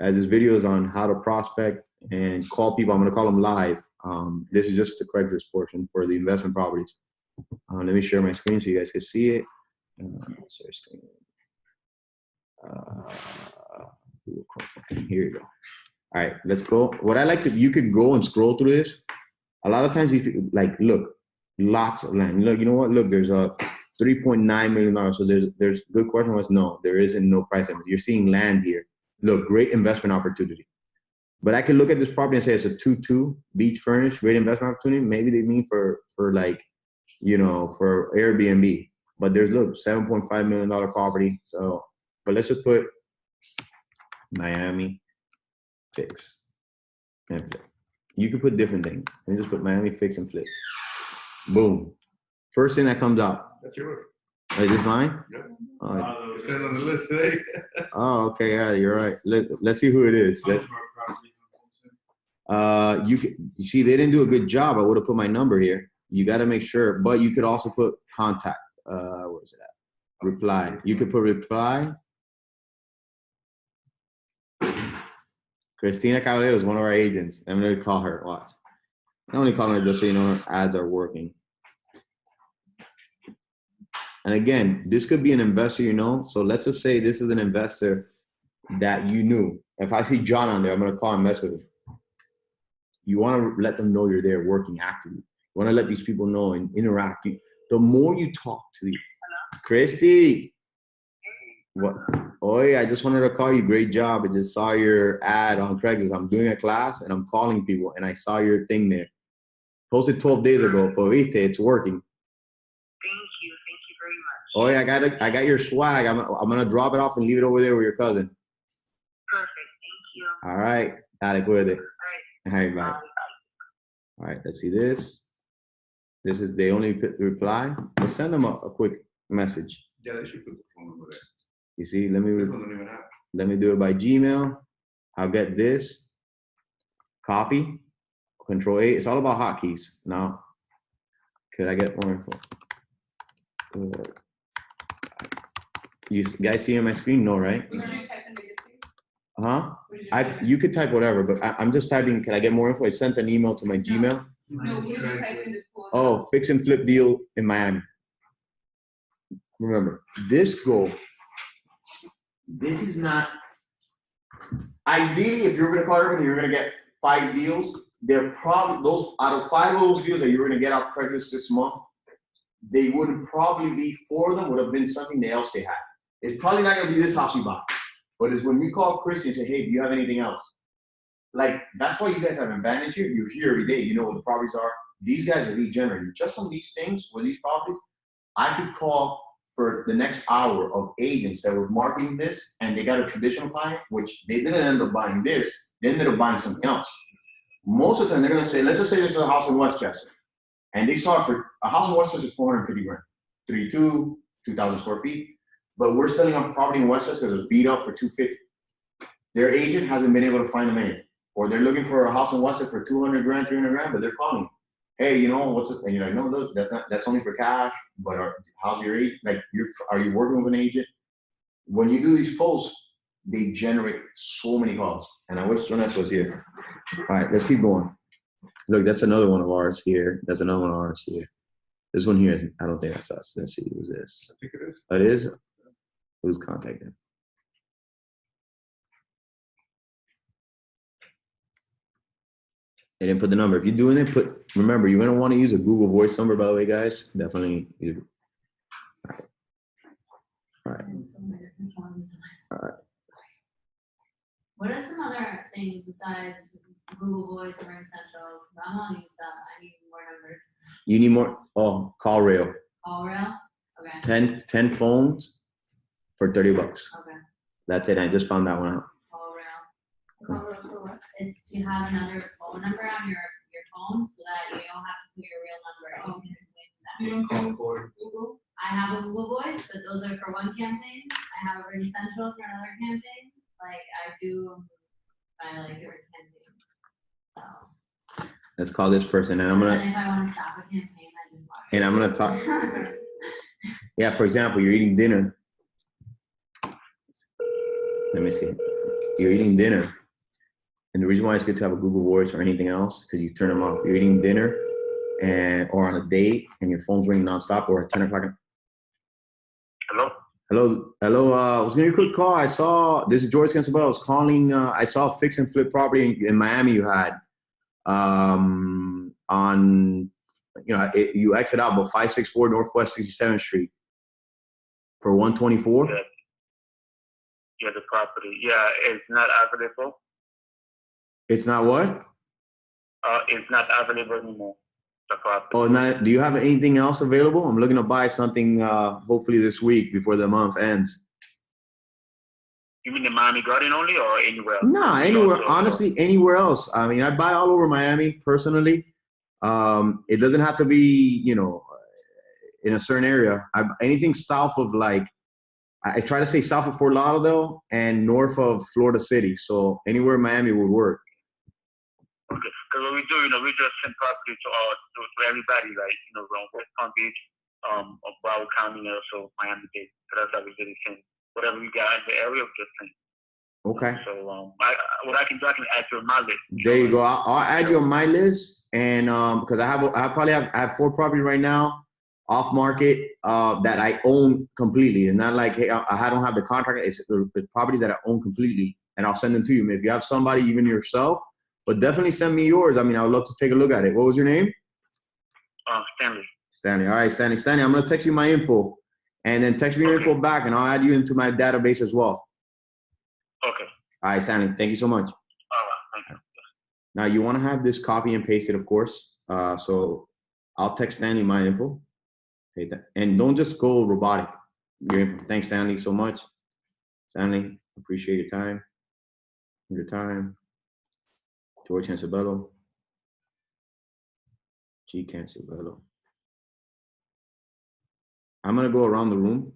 As this video is on how to prospect and call people. I'm going to call them live. This is just the Craigslist portion for the investment properties. Let me share my screen so you guys can see it. Share screen. Okay, here you go. All right, let's go. What I like to, you could go and scroll through this. A lot of times these people, like, look, lots of land. Look, you know what? Look, there's a $3.9 million. So there's good question was no, there isn't no price limit. You're seeing land here. Look, great investment opportunity. But I can look at this property and say it's a 2-2 beach furnished, great investment opportunity. Maybe they mean for like, you know, for Airbnb. But there's, look, $7.5 million property. So, but let's just put Miami fix and flip. You could put different things. Let me just put Miami fix and flip. Boom. First thing that comes out. That's yours. Is this mine? Yep. It's on the list today. Oh, okay. Yeah, you're right. Let's see who it is. You see, they didn't do a good job. I would have put my number here. You got to make sure, but you could also put contact. Where is it at? Reply. You could put reply. Christina Caballero is one of our agents. I'm going to call her. Watch. I only call her just so you know her ads are working. And again, this could be an investor, you know. So let's just say this is an investor that you knew. If I see John on there, I'm going to call and mess with him. You want to let them know you're there working actively. You want to let these people know and interact. The more you talk to you. Christy. What? Oi, I just wanted to call you. Great job. I just saw your ad on Craigslist. I'm doing a class and I'm calling people and I saw your thing there. Posted 12 days ago. But viste, it's working. Thank you. Thank you very much. Oh, I got your swag. I'm gonna drop it off and leave it over there with your cousin. Perfect. Thank you. All right. Dale, cuídate. All All right, bye. All right, let's see this. This is, they only reply. We'll send them a quick message. Yeah, they should put the phone number there. You see, let me This one don't even have. let me do it by Gmail. I'll get this. Copy. Control A. It's all about hotkeys. Now, could I get more info? You guys see on my screen? No, right? Huh? You could type whatever, but I'm just typing, can I get more info? I sent an email to my Gmail. No, what did you type in the code? Oh, fix and flip deal in Miami. Remember, this is not, ideally, if you're gonna call everyone, you're gonna get 5 deals. They're probably, those, out of 5 of those deals that you're gonna get off Craigslist this month, they would probably be, 4 of them would have been something else they had. It's probably not gonna be this house you bought, but it's when we call Christy and say, hey, do you have anything else? Like, that's why you guys have an advantage here. You're here every day, you know what the properties are. These guys are lead generating. Just on these things, with these properties, I could call for the next hour of agents that were marketing this, and they got a traditional client, which they didn't end up buying this, they ended up buying something else. Most of the time, they're gonna say, let's just say this is a house in Westchester, and they saw it for, a house in Westchester is 450 grand, 32, 2,000 square feet, but we're selling on property in Westchester because it was beat up for 250. Their agent hasn't been able to find them anything, or they're looking for a house in Westchester for 200 grand, 300 grand, but they're calling. Hey, you know, what's it? And you're like, no, look, that's only for cash, but how's your agent? Like, are you working with an agent? When you do these posts, they generate so many calls. And I wish Jonas was here. All right, let's keep going. Look, that's another one of ours here. That's another one of ours here. This one here, I don't think that's us. Let's see, who's this? I think it is. It is? Who's contacting? They didn't put the number. If you're doing it, remember, you're gonna want to use a Google Voice number, by the way, guys. Definitely. All right. All right. All right. What are some other things besides Google Voice or RingCentral? I want to use that. I need more numbers. You need more? Oh, call rail. Call rail? Okay. 10 phones for $30. Okay. That's it. I just found that one out. Call rail. It's to have another phone number on your phone so that you don't have to put your real number. You don't call for Google? I have a Google Voice, but those are for one campaign. I have a RingCentral for another campaign. Like I do by like different campaigns. So. Let's call this person, and I'm gonna. And if I want to stop a campaign, I just. And I'm gonna talk. Yeah, for example, you're eating dinner. Let me see. you're eating dinner. And the reason why it's good to have a Google Voice or anything else, because you turn them off. You're eating dinner or on a date and your phone's ringing nonstop or at 10 o'clock. Hello? Hello. I was giving you a quick call. I saw, this is George Cancel. I was calling, I saw a fix and flip property in Miami you had on, you exit out about 564 Northwest 67th Street for 124. Yeah, the property. Yeah, it's not available. It's not what? It's not available anymore. The property. Oh, do you have anything else available? I'm looking to buy something hopefully this week before the month ends. You mean the Miami Garden only or anywhere else? No, anywhere. Honestly, anywhere else. I mean, I buy all over Miami personally. It doesn't have to be, in a certain area. Anything south of I try to say south of Fort Lauderdale and north of Florida City. So anywhere in Miami would work. Okay, because what we do, we just send property to everybody, around West Palm Beach, Broward County, also Miami-Dade. So that's how we really send whatever we got in the area, we just send. Okay. So what I can do, I can add you on my list. There you go. I'll add you on my list, and because I have 4 properties right now off market that I own completely. And not like, hey, I don't have the contract. It's the properties that I own completely, and I'll send them to you. If you have somebody, even yourself, but definitely send me yours. I mean, I would love to take a look at it. What was your name? Stanley. Stanley. All right, Stanley. I'm gonna text you my info, and then text me your info back, and I'll add you into my database as well. Okay. All right, Stanley. Thank you so much. All right. Thank you. Now you want to have this copy and paste it, of course. So I'll text Stanley my info. And don't just go robotic. Your info. Thanks, Stanley, so much. Stanley, appreciate your time. George Cancebello. G. Cancebello. I'm going to go around the room.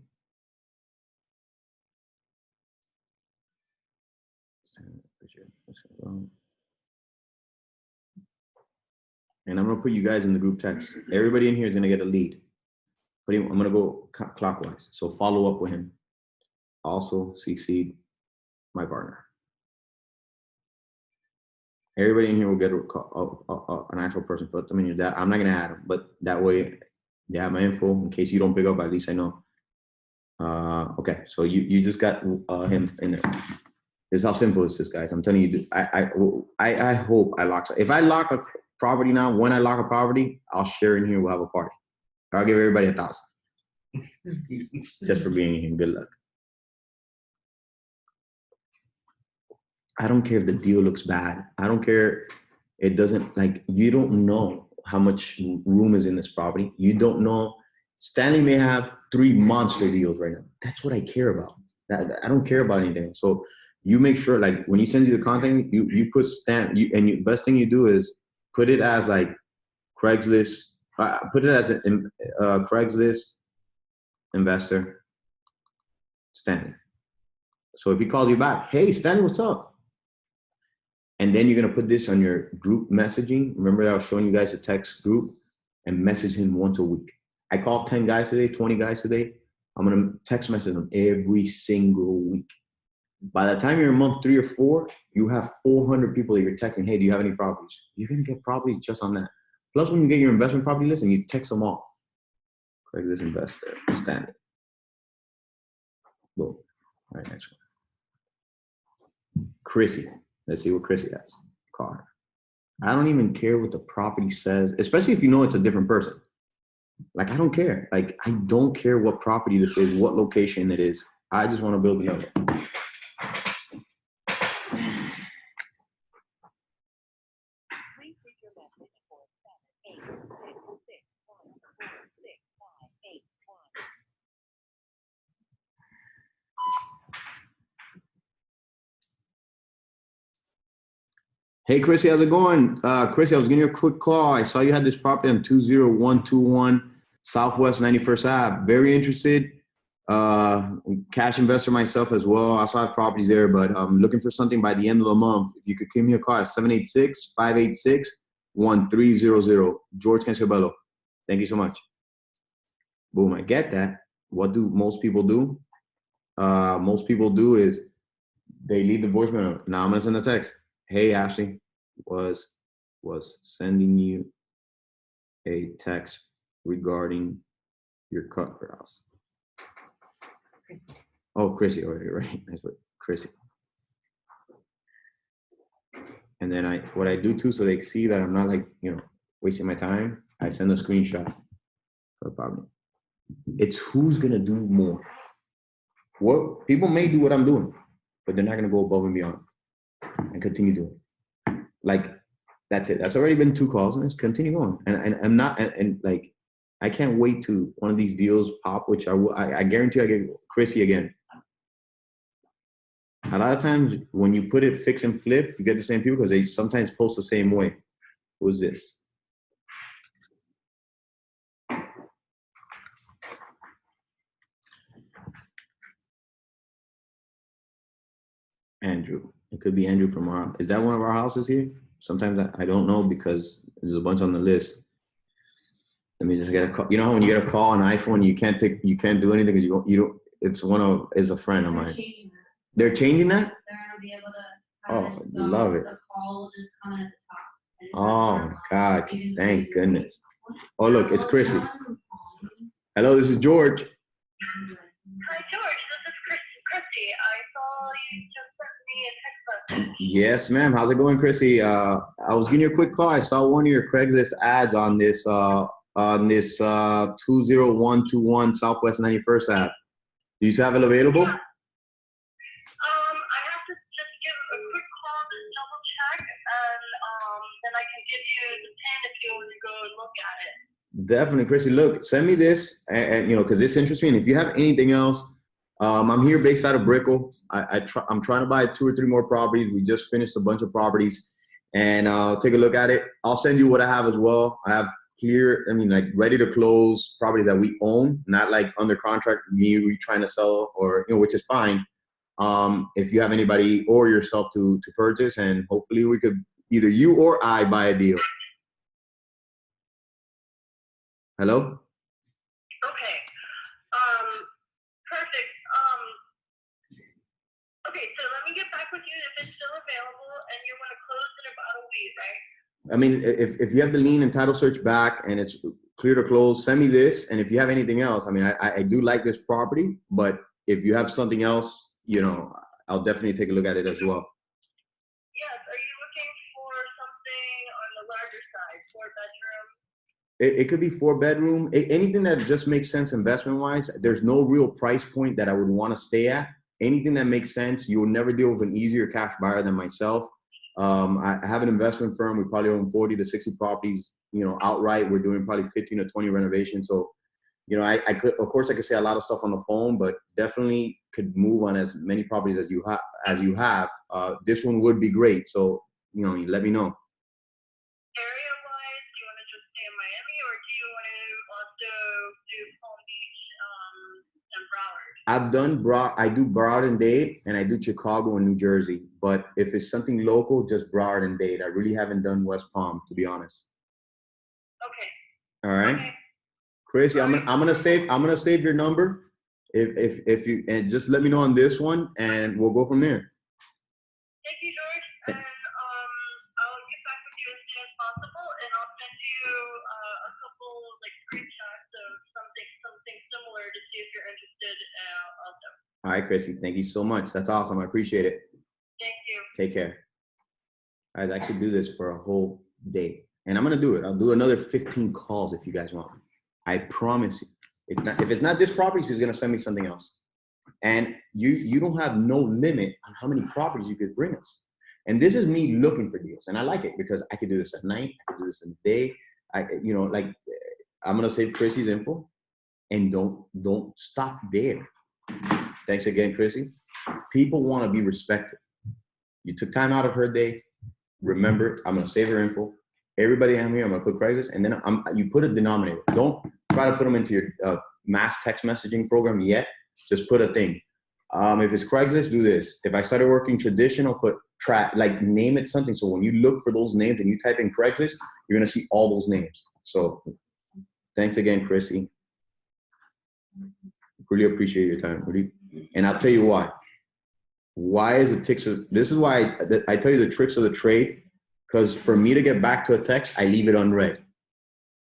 And I'm going to put you guys in the group text. Everybody in here is going to get a lead. But I'm going to go clockwise. So follow up with him. Also CC my partner. Everybody in here will get an actual person. Put them in your data. I'm not going to add them, but that way they have my info in case you don't pick up. At least I know. Okay, so you just got him in there. This is how simple this is, guys. I'm telling you. I hope I lock. If I lock a property now, when I lock a property, I'll share in here. We'll have a party. I'll give everybody 1,000 just for being here. Good luck. I don't care if the deal looks bad. I don't care. It doesn't, you don't know how much room is in this property. You don't know. Stanley may have 3 monster deals right now. That's what I care about. I don't care about anything. So you make sure, when he sends you the content, you put and the best thing you do is put it as Craigslist. Put it as a Craigslist investor, Stanley. So if he calls you back, hey, Stanley, what's up? And then you're going to put this on your group messaging. Remember I was showing you guys a text group, and message him once a week. I call 10 guys today, 20 guys today. I'm going to text message them every single week. By the time you're in month 3 or 4, you have 400 people that you're texting, hey, do you have any properties? You're going to get properties just on that. Plus, when you get your investment property list and you text them all. Craigslist investor, Stanley. Boom. All right, next one. Chrissy. Let's see what Chrissy has. Call her. I don't even care what the property says, especially if you know it's a different person. I don't care. I don't care what property this is, what location it is. I just want to build another. Hey, Chrissy, how's it going? Chrissy, I was giving you a quick call. I saw you had this property on 20121 Southwest 91st Ave. Very interested. Cash investor myself as well. I also have properties there, but I'm looking for something by the end of the month. If you could give me a call at 786-586-1300. George Cancebello. Thank you so much. Boom, I get that. What do most people do? Most people do is They leave the voicemail. Now I'm gonna send a text. Hey, Ashley, was sending you a text regarding your house. Oh, Chrissy, right. That's what Chrissy. And then what I do too, so they see that I'm not like, wasting my time, I send a screenshot. No problem. It's who's gonna do more. What people may do what I'm doing, but they're not gonna go above and beyond and continue doing it. Like, that's it. That's already been 2 calls, and let's continue going. And I'm not, and like, I can't wait to one of these deals pop, which I guarantee I get Chrissy again. A lot of times when you put it fix and flip, you get the same people because they sometimes post the same way. Who's this? Andrew. It could be Andrew from our, is that one of our houses here? Sometimes I don't know because there's a bunch on the list. Let me just get a call. You know how when you get a call on iPhone, you can't do anything because you don't, it's a friend of mine. They're changing that? They're gonna be able to. Oh, love it. The call will just come in at the top. Oh, God, thank goodness. Oh, look, it's Chrissy. Hello, this is George. Hi, George. This is Christy. I saw you just sent me a text message. Yes, ma'am. How's it going, Chrissy? I was giving you a quick call. I saw one of your Craigslist ads on this 20121 Southwest 91st Ave. Do you have it available? Yeah. I have to just give a quick call to double check, and then I can give you the pin if you want to go and look at it. Definitely, Chrissy. Look, send me this, and because this interests me. And if you have anything else, I'm here based out of Brickell. I'm trying to buy 2 or 3 more properties. We just finished a bunch of properties, and take a look at it. I'll send you what I have as well. I have like ready to close properties that we own, not like under contract, me trying to sell or, which is fine. If you have anybody or yourself to purchase, and hopefully we could, either you or I, buy a deal. Hello? Okay. Perfect. Okay, so let me get back with you if it's still available, and you want to close in about a week, right? I mean, if you have the lien and title search back and it's clear to close, send me this. And if you have anything else, I mean, I do like this property, but if you have something else, I'll definitely take a look at it as well. Yes. Are you looking for something on the larger side, 4-bedroom? It could be 4-bedroom, anything that just makes sense investment-wise. There's no real price point that I would want to stay at. Anything that makes sense. You will never deal with an easier cash buyer than myself. I have an investment firm. We probably own 40 to 60 properties, outright. We're doing probably 15 to 20 renovations. So, I could, of course, I could say a lot of stuff on the phone, but definitely could move on as many properties as you have. This one would be great. So, you let me know. Area-wise, do you want to just stay in Miami, or do you want to also do Palm Beach and Broward? I do Broward and Dade, and I do Chicago and New Jersey. But if it's something local, just Broward and Dade. I really haven't done West Palm, to be honest. Okay. All right. Okay. Chrissy, I'm gonna save your number. If you, and just let me know on this one, and we'll go from there. Thank you, George. And I'll get back with you as soon as possible, and I'll send you a couple screenshots of something similar to see if you're interested also. All right, Chrissy. Thank you so much. That's awesome. I appreciate it. Thank you. Take care. All right, I could do this for a whole day, and I'm gonna do it. I'll do another 15 calls if you guys want. I promise you. If it's not this property, she's gonna send me something else. And you don't have no limit on how many properties you could bring us. And this is me looking for deals, and I like it because I could do this at night. I could do this in the day. I'm gonna save Chrissy's info, and don't stop there. Thanks again, Chrissy. People want to be respected. You took time out of her day. Remember, I'm gonna save her info. Everybody I'm here, I'm gonna put Craigslist, and then you put a denominator. Don't try to put them into your mass text messaging program yet. Just put a thing. If it's Craigslist, do this. If I started working traditional, put name it something. So when you look for those names and you type in Craigslist, you're gonna see all those names. So thanks again, Chrissy. Really appreciate your time. And I'll tell you why. Why is it ticks? This is why I tell you the tricks of the trade. Because for me to get back to a text, I leave it unread.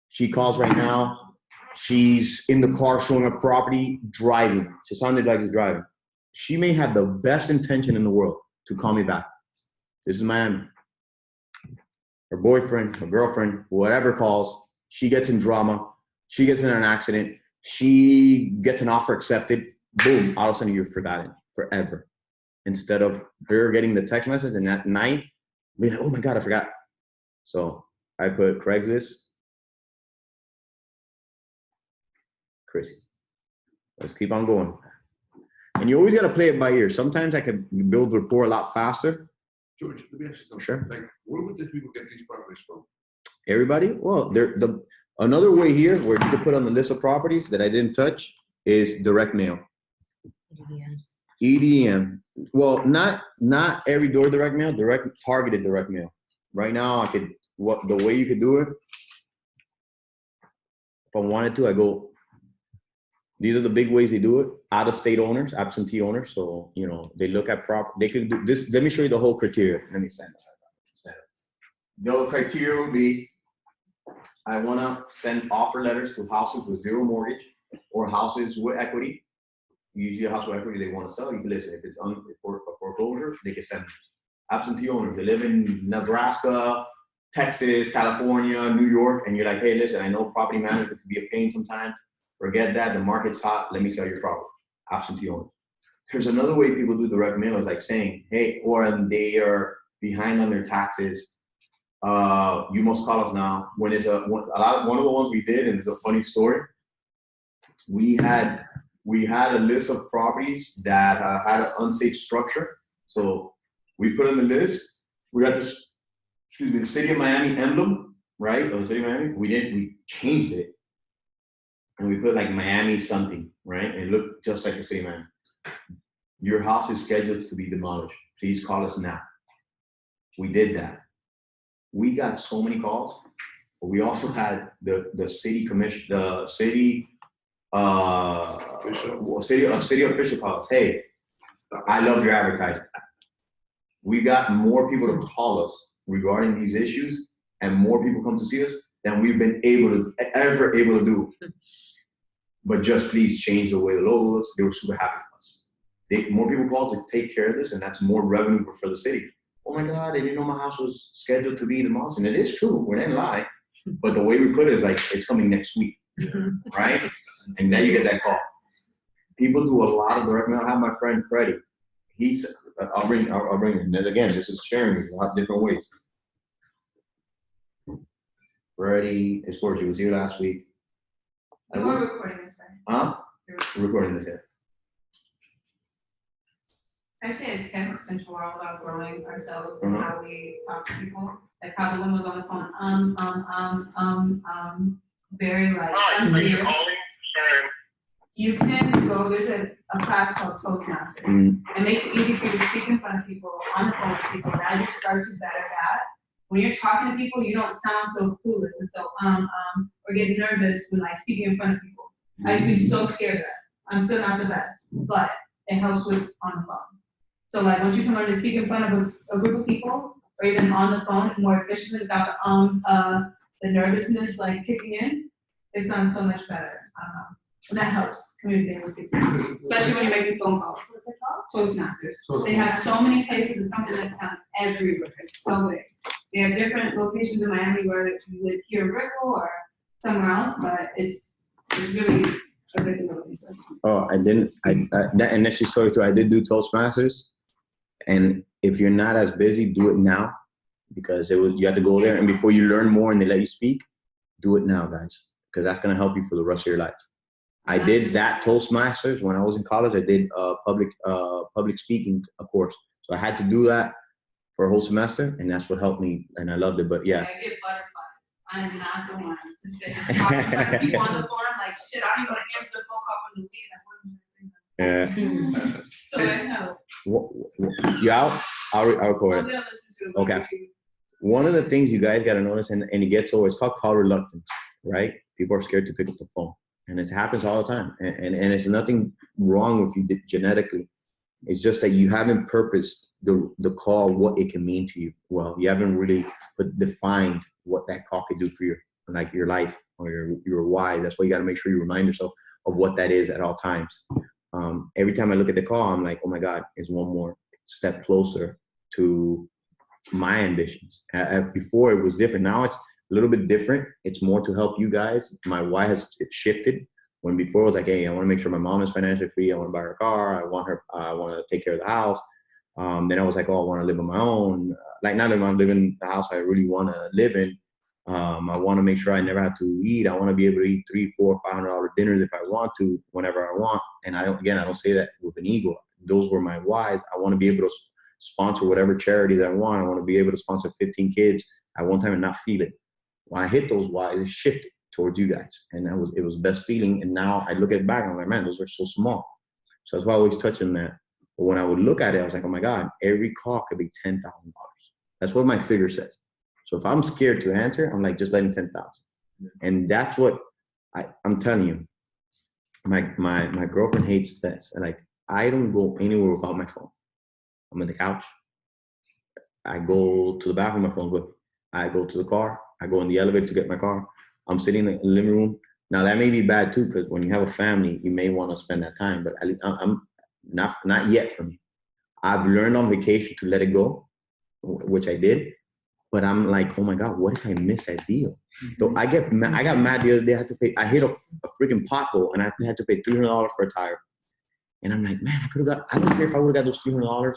She calls right now. She's in the car showing her property, driving. She sounded like she's driving. She may have the best intention in the world to call me back. This is Miami. Her boyfriend, her girlfriend, whatever calls, she gets in drama. She gets in an accident. She gets an offer accepted. Boom, all of a sudden you're forgotten forever. Instead of her getting the text message and at night, be like, oh my God, I forgot. So I put Craigslist. Chrissy. Let's keep on going. And you always got to play it by ear. Sometimes I can build rapport a lot faster. George, let me ask you something. Sure. Like, where would these people get these properties from? Everybody? Well, another way here where you can put on the list of properties that I didn't touch is direct mail. EDM. Well, not every door direct mail, targeted direct mail. Right now, the way you could do it, if I wanted to, I go, these are the big ways they do it. Out-of-state owners, absentee owners. So, they look at they can do this. Let me show you the whole criteria. Let me stand up. The other criteria would be, I want to send offer letters to houses with zero mortgage or houses with equity. Usually a house with equity they want to sell. You can listen. If it's for foreclosure, they can send absentee owners. They live in Nebraska, Texas, California, New York, and you're like, hey, listen, I know property management can be a pain sometimes. Forget that. The market's hot. Let me sell your property. Absentee owners. There's another way people do direct mail is like saying, hey, or they are behind on their taxes. You must call us now. When it's one of the ones we did, and it's a funny story. We had a list of properties that had an unsafe structure. So we put on the list. We got this, the city of Miami emblem, right? Of the city of Miami. We changed it. And we put like Miami something, right? And it looked just like the city of Miami. Your house is scheduled to be demolished. Please call us now. We did that. We got so many calls, but we also had the city commission, the city city official calls. Hey, I love your advertising. We got more people to call us regarding these issues, and more people come to see us than we've been ever able to do. But just please change the way the logo looks. They were super happy with us. More people called to take care of this, and that's more revenue for the city. Oh my God, I didn't know my house was scheduled to be demolished. And it is true, we didn't lie. But the way we put it is like, it's coming next week, right? And then you get that call. People do a lot of direct mail. I have my friend Freddie. I'll bring him. And again, this is sharing a lot of different ways. Freddie, of course, he was here last week. We're recording this, right? Huh? We're recording this here. I say it's 10% we're all about growing ourselves and how we talk to people. Like how the one was on the phone, very like unclear. You can go, there's a class called Toastmasters. It makes it easy for you to speak in front of people, on the phone with people. As you start to better that, when you're talking to people, you don't sound so clueless and so or get nervous when like speaking in front of people. I used to be so scared of that. I'm still not the best, but it helps with on the phone. So like once you can learn to speak in front of a group of people, or even on the phone more efficiently without the nervousness like kicking in, it sounds so much better. And that helps communicating with people, especially when you're making phone calls. What's it called? Toastmasters. They have so many places, it's something that's found everywhere. It's so big. They have different locations in Miami where you live here in Brickell or somewhere else, but it's really a big deal. Oh, and next story too, I did do Toastmasters. And if you're not as busy, do it now, because you have to go there, and before you learn more and they let you speak, do it now, guys, because that's going to help you for the rest of your life. I did that Toastmasters when I was in college. I did public speaking, of course. So I had to do that for a whole semester, and that's what helped me, and I loved it. But yeah. I get butterflies. I am not the one to sit and talk to people on the phone. I'm like, shit, I don't even want to answer the phone call from the lead. Yeah. So I know. You out? I'll record it. Okay. One of the things you guys got to notice, and it gets over, it's called call reluctance, right? People are scared to pick up the phone. And it happens all the time. And it's nothing wrong with you genetically. It's just that you haven't purposed the call, what it can mean to you. Well, you haven't really defined what that call could do for your life or your why. That's why you got to make sure you remind yourself of what that is at all times. Every time I look at the call, I'm like, oh my God, it's one more step closer to my ambitions. Before it was different. Now it's a little bit different. It's more to help you guys. My why has shifted. When before it was like, hey, I want to make sure my mom is financially free. I want to buy her a car. I want to take care of the house. Then I was like, oh, I want to live on my own. Like now that I'm living in the house I really want to live in. I want to make sure I never have to eat. I want to be able to eat $300, $400, $500 dinners if I want to, whenever I want. And I don't say that with an ego. Those were my whys. I want to be able to sponsor whatever charities I want. I want to be able to sponsor 15 kids at one time and not feel it. When I hit those whys, it shifted towards you guys. And it was the best feeling. And now I look at it back and I'm like, man, those are so small. So that's why I always touch on that. But when I would look at it, I was like, oh my God, every call could be $10,000. That's what my figure says. So if I'm scared to answer, I'm like, just let him 10,000. And that's what I'm telling you. My girlfriend hates this. And like, I don't go anywhere without my phone. I'm on the couch. I go to the bathroom, my phone's with me. I go to the car. I go in the elevator to get my car. I'm sitting in the living room. Now that may be bad too, because when you have a family, you may want to spend that time, but I'm not yet for me. I've learned on vacation to let it go, which I did, but I'm like, oh my God, what if I miss that deal? So I got mad the other day. I hit a freaking pothole and I had to pay $300 for a tire. And I'm like, man, I don't care if I would have got those $300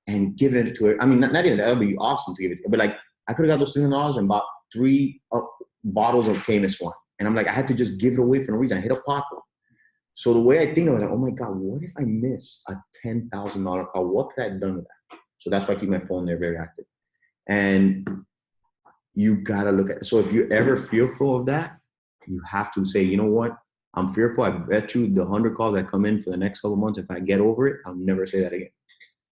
and given it to her. I mean, not even that would be awesome to give it, but like I could have got those $300 and bought 3 bottles of Camus wine. And I'm like, I had to just give it away for no reason. I hit a pothole. So the way I think of it, like, oh my God, what if I miss a $10,000 call? What could I have done with that? So that's why I keep my phone there very active. And you gotta look at it. So if you're ever fearful of that, you have to say, you know what? I'm fearful. I bet you the 100 calls that come in for the next couple of months, if I get over it, I'll never say that again.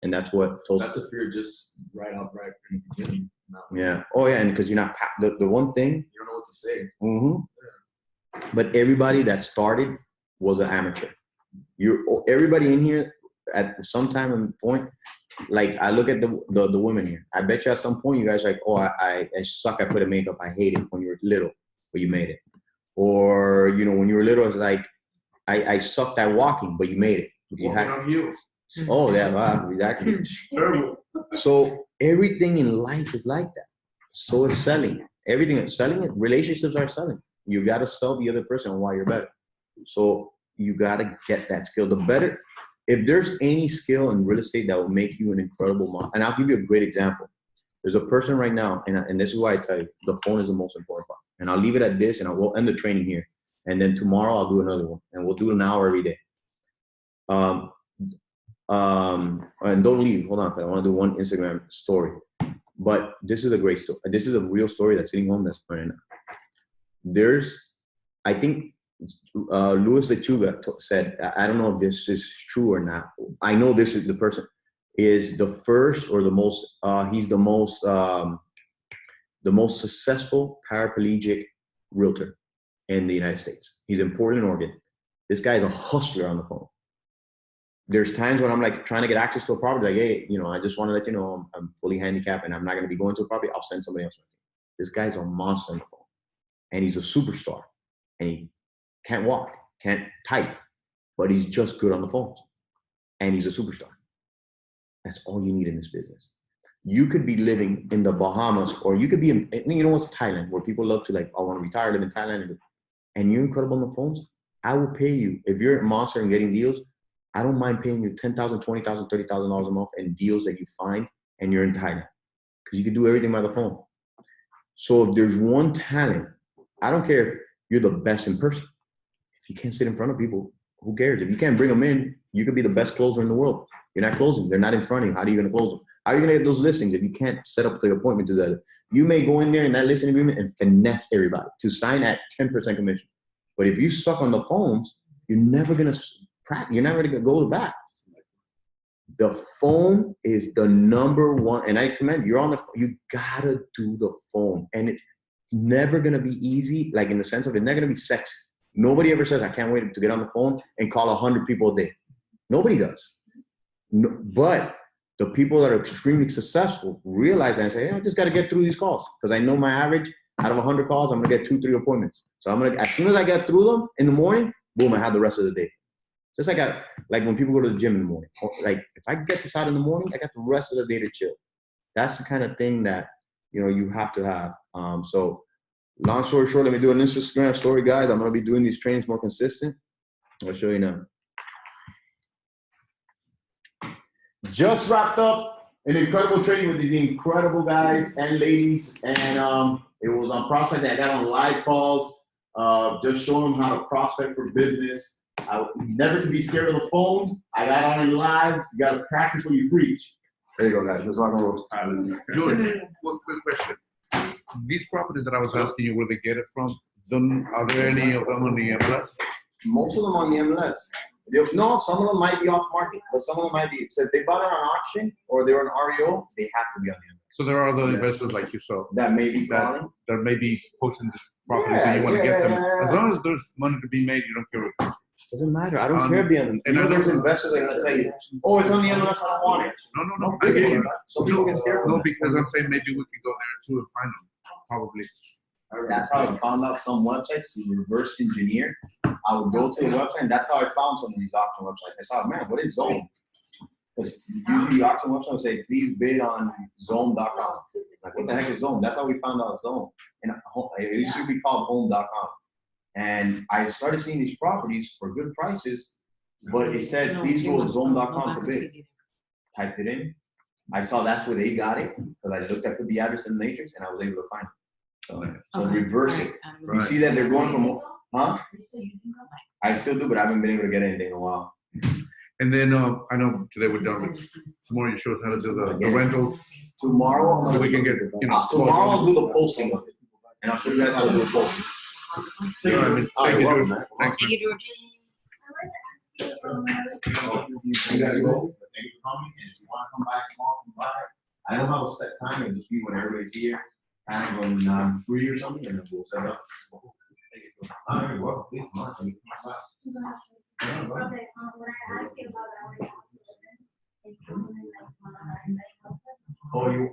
And that's what that's a fear just right from the beginning. Yeah. Oh yeah. And because you're not the one thing you don't know what to say. Mm-hmm. Yeah. But everybody that started was an amateur. Everybody in here at some time and point, like I look at the women here. I bet you at some point you guys are like, oh, I suck at putting makeup. I hate it when you were little, but you made it. Or when you were little, it's like I sucked at walking, but you made it. You Walking on heels. Oh yeah, wow, exactly. Terrible. So everything in life is like that. So is selling. Everything is selling. Relationships are selling. You got to sell the other person on why you're better. So you got to get that skill. The better, if there's any skill in real estate that will make you an incredible mom, and I'll give you a great example. There's a person right now, and this is why I tell you, the phone is the most important part. And I'll leave it at this, and I will end the training here. And then tomorrow I'll do another one, and we'll do an hour every day. And don't leave. Hold on, I want to do one Instagram story. But this is a great story. This is a real story that's sitting home that's burning up. I think Louis Lechuga said, I don't know if this is true or not. I know this is the person is the first or the most. He's the most successful paraplegic realtor in the United States. He's in Portland, Oregon. This guy is a hustler on the phone. There's times when I'm like trying to get access to a property, like, hey, I just want to let you know I'm fully handicapped and I'm not going to be going to a property. I'll send somebody else. This guy's a monster on the phone, and he's a superstar, and he can't walk, can't type, but he's just good on the phones, and he's a superstar. That's all you need in this business. You could be living in the Bahamas, or you could be in, what's Thailand, where people love to like, I want to retire, live in Thailand, and you're incredible on the phones. I will pay you if you're a monster and getting deals. I don't mind paying you $10,000, $20,000, $30,000 a month in deals that you find and you're in Thailand, because you can do everything by the phone. So if there's one talent, I don't care if you're the best in person. If you can't sit in front of people, who cares? If you can't bring them in, you could be the best closer in the world. You're not closing. They're not in front of you. How are you going to close them? How are you going to get those listings if you can't set up the appointment to that? You may go in there in that listing agreement and finesse everybody to sign at 10% commission. But if you suck on the phones, you're never going to go to bat. The phone is the number one, and I commend you're on the phone. You gotta do the phone, and it's never gonna be easy. Like in the sense of it's never gonna be sexy. Nobody ever says I can't wait to get on the phone and call 100 people a day. Nobody does. But the people that are extremely successful realize that and say, hey, I just got to get through these calls because I know my average out of 100 calls, I'm gonna get 2-3 appointments. So I'm gonna, as soon as I get through them in the morning, boom, I have the rest of the day. Just like when people go to the gym in the morning. Like if I get this out in the morning, I got the rest of the day to chill. That's the kind of thing that you have to have. So long story short, let me do an Instagram story, guys. I'm gonna be doing these trainings more consistent. I'll show you now. Just wrapped up an incredible training with these incredible guys and ladies, and it was on prospect that I got on live calls, just showing them how to prospect for business. I never to be scared of the phone. I got on it live. You got to practice when you preach. There you go, guys. That's what I'm going to George, one quick question. These properties that I was asking you where they get it from, are there any of them on the MLS? Most of them on the MLS. No, some of them might be off market, but some of them might be. So if they bought it on auction or they're an REO, they have to be on the MLS. So there are other investors like yourself that may be calling. That may be posting these properties and you want to get them. As long as there's money to be made, you don't care. Doesn't matter. I don't care being. And those investors are gonna tell you, "Oh, it's on the MLS. I don't want it." No. I get you. Some people get scared. No, because I'm saying maybe we could go there too and find them. Probably. That's how I found out some websites to reverse engineer. I would go to the website, and that's how I found some of these auction websites. I saw, man, what is Zone? Because usually the auction website would say, please bid on Zone.com. Like, what the heck is Zone? That's how we found out Zone. And it used to be called Home.com. And I started seeing these properties for good prices, but it said, please go to Zone.com to bid. Typed it in. I saw that's where they got it, because I looked at the address in the matrix, and I was able to find it. So reverse it. You see that they're going from, huh? I still do, but I haven't been able to get anything in a while. And then I know today we're done, but tomorrow you show us how to do the rentals. Tomorrow, so we can get, tomorrow I'll do the posting of it, and I'll show you guys how to do the posting. You know what I mean? Thank you, George. Thanks, Thank you, George. You gotta go. Thank you for coming, and if you want to come back tomorrow, come by. I don't have a set time, it'll just be when everybody's here. Kind of when I'm free or something, and then we'll set up. All right, well, please, come on, come back. When I asked you about our house, it's something like You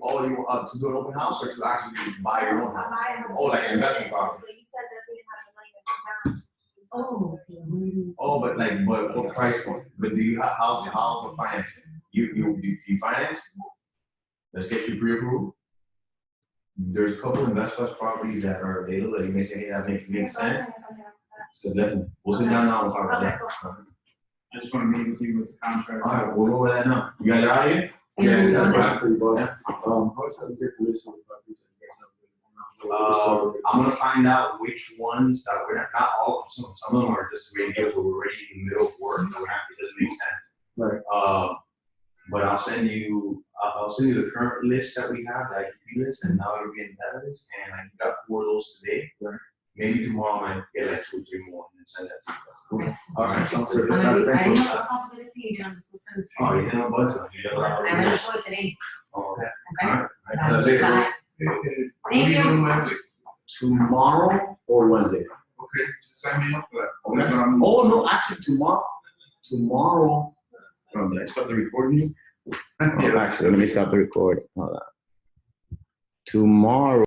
to do an open house or to actually buy your own house? Oh, like investment property. But you said that we didn't have the money to put down. But what price point? But do you have how's the financing? You finance? Let's get you pre-approved. There's a couple of investment properties that are available that you may say, hey, that makes sense. So then we'll sit down now and talk about that. I just want to meet with you with the contract. All right, we'll go over that now. You guys are out of here? Yeah, I just have a question for you, boss. How much time does it take to list on the properties that you guys have? I'm gonna find out which ones that we're not all. Some of them are just radios where we're already in the middle of work. And we're not, it doesn't make sense. Right. But I'll send you the current list that we have, the IQP list, and now it'll be in that list. And I got 4 of those today. Right. Maybe tomorrow I might get like 2 or 3 more and send that to you guys. Cool. All right, sounds good. I didn't know what possibility you did on the service. Oh, you didn't know about it? I read the show today. Oh, okay. Okay. All right. Bye. Thank you. Tomorrow or Wednesday? Okay, sign me up for that. Okay. Oh, no, actually tomorrow, did I stop the recording? Oh, actually, let me stop the recording. Hold on. Tomorrow.